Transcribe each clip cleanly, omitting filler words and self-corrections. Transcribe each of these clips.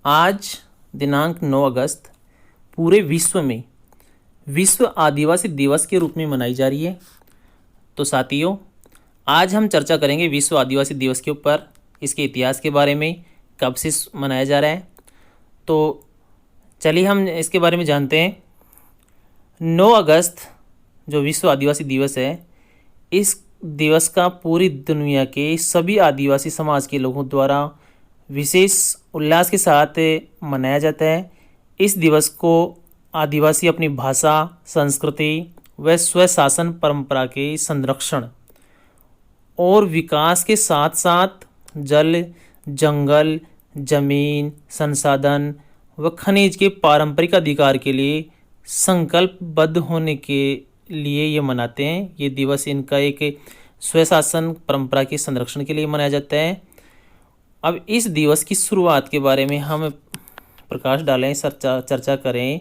आज दिनांक 9 अगस्त पूरे विश्व में विश्व आदिवासी दिवस के रूप में मनाई जा रही है। तो साथियों, आज हम चर्चा करेंगे विश्व आदिवासी दिवस के ऊपर, इसके इतिहास के बारे में, कब से मनाया जा रहा है। तो चलिए हम इसके बारे में जानते हैं। 9 अगस्त जो विश्व आदिवासी दिवस है, इस दिवस का पूरी दुनिया के सभी आदिवासी समाज के लोगों द्वारा विशेष उल्लास के साथ मनाया जाता है। इस दिवस को आदिवासी अपनी भाषा, संस्कृति व स्वशासन परंपरा के संरक्षण और विकास के साथ साथ जल, जंगल, जमीन, संसाधन व खनिज के पारंपरिक अधिकार के लिए संकल्पबद्ध होने के लिए ये मनाते हैं। ये दिवस इनका एक स्वशासन परंपरा के संरक्षण के लिए मनाया जाता है। अब इस दिवस की शुरुआत के बारे में हम प्रकाश डालें, चर्चा करें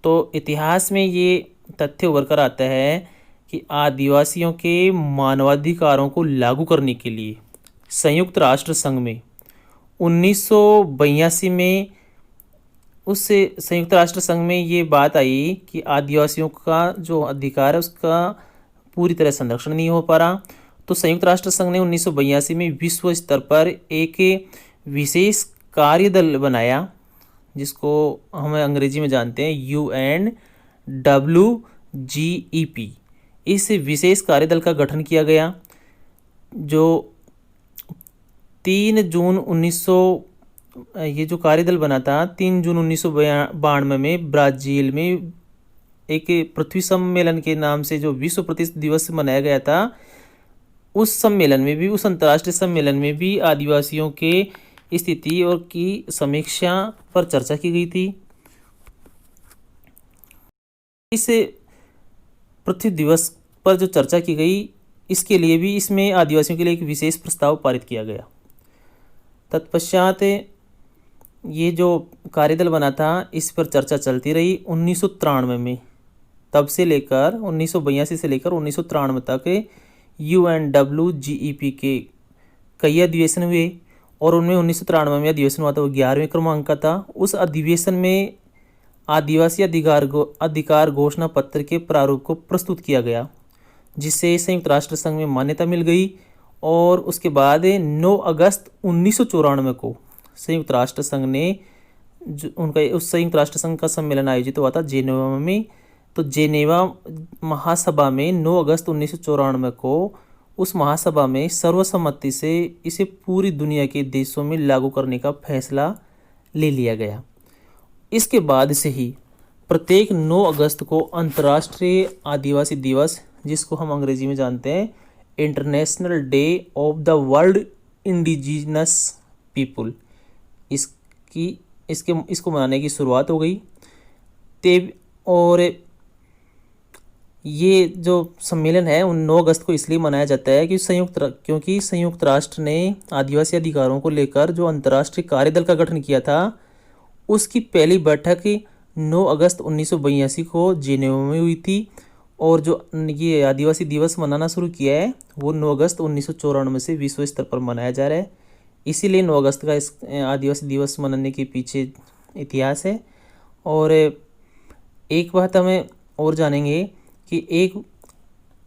तो इतिहास में ये तथ्य उभर कर आता है कि आदिवासियों के मानवाधिकारों को लागू करने के लिए संयुक्त राष्ट्र संघ में 1982 में उस संयुक्त राष्ट्र संघ में ये बात आई कि आदिवासियों का जो अधिकार है उसका पूरी तरह संरक्षण नहीं हो पा रहा। तो संयुक्त राष्ट्र संघ ने 1982 में विश्व स्तर पर एक विशेष कार्यदल बनाया, जिसको हम अंग्रेजी में जानते हैं UNWGEP। इस विशेष कार्यदल का गठन किया गया, जो 3 जून 1900 ये जो कार्यदल बना था 3 जून 1992 में ब्राज़ील में एक पृथ्वी सम्मेलन के नाम से जो विश्व पृथ्वी दिवस मनाया गया था, उस सम्मेलन में भी, उस अंतर्राष्ट्रीय सम्मेलन में भी आदिवासियों के स्थिति और की समीक्षा पर चर्चा की गई थी। इस पृथ्वी दिवस पर जो चर्चा की गई, इसके लिए भी इसमें आदिवासियों के लिए एक विशेष प्रस्ताव पारित किया गया। तत्पश्चात ये जो कार्यदल बना था, इस पर चर्चा चलती रही 1993 में। तब से लेकर 1982 से लेकर 1993 तक UNWGEP के कई अधिवेशन हुए और उनमें 1993 में अधिवेशन हुआ था, वो 11वें क्रमांक का था। उस अधिवेशन में आदिवासी अधिकार घोषणा पत्र के प्रारूप को प्रस्तुत किया गया, जिससे संयुक्त राष्ट्र संघ में मान्यता मिल गई। और उसके बाद 9 अगस्त 1994 को संयुक्त राष्ट्र संघ ने उस संयुक्त राष्ट्र संघ का सम्मेलन आयोजित हुआ था जेनेवा में। तो जेनेवा महासभा में 9 अगस्त 1994 को उस महासभा में सर्वसम्मति से इसे पूरी दुनिया के देशों में लागू करने का फैसला ले लिया गया। इसके बाद से ही प्रत्येक 9 अगस्त को अंतर्राष्ट्रीय आदिवासी दिवस, जिसको हम अंग्रेजी में जानते हैं international day of the world indigenous people, इसको मनाने की शुरुआत हो गई। और ये जो सम्मेलन है उन 9 अगस्त को इसलिए मनाया जाता है क्योंकि संयुक्त राष्ट्र ने आदिवासी अधिकारों को लेकर जो अंतर्राष्ट्रीय कार्यदल का गठन किया था, उसकी पहली बैठक 9 अगस्त 1982 को जेनेवा में हुई थी। और जो ये आदिवासी दिवस मनाना शुरू किया है वो 9 अगस्त 1994 से विश्व स्तर पर मनाया जा रहा है। इसीलिए 9 अगस्त का इस आदिवासी दिवस मनाने के पीछे इतिहास है। और एक बात हमें और जानेंगे कि एक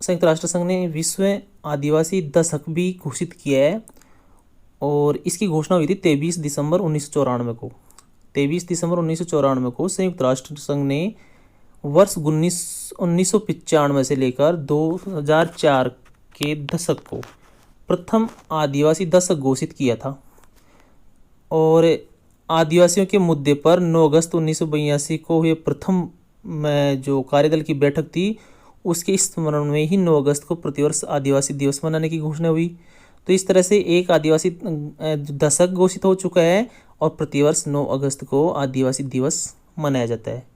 संयुक्त राष्ट्र संघ ने विश्व आदिवासी दशक भी घोषित किया है, और इसकी घोषणा हुई थी 23 दिसंबर 1994 को। 23 दिसंबर 1994 को संयुक्त राष्ट्र संघ ने वर्ष 1995 से लेकर 2004 के दशक को प्रथम आदिवासी दशक घोषित किया था। और आदिवासियों के मुद्दे पर 9 अगस्त 1982 को हुए प्रथम जो कार्यदल की बैठक थी, उसके स्मरण में ही 9 अगस्त को प्रतिवर्ष आदिवासी दिवस मनाने की घोषणा हुई। तो इस तरह से एक आदिवासी दशक घोषित हो चुका है और प्रतिवर्ष 9 अगस्त को आदिवासी दिवस मनाया जाता है।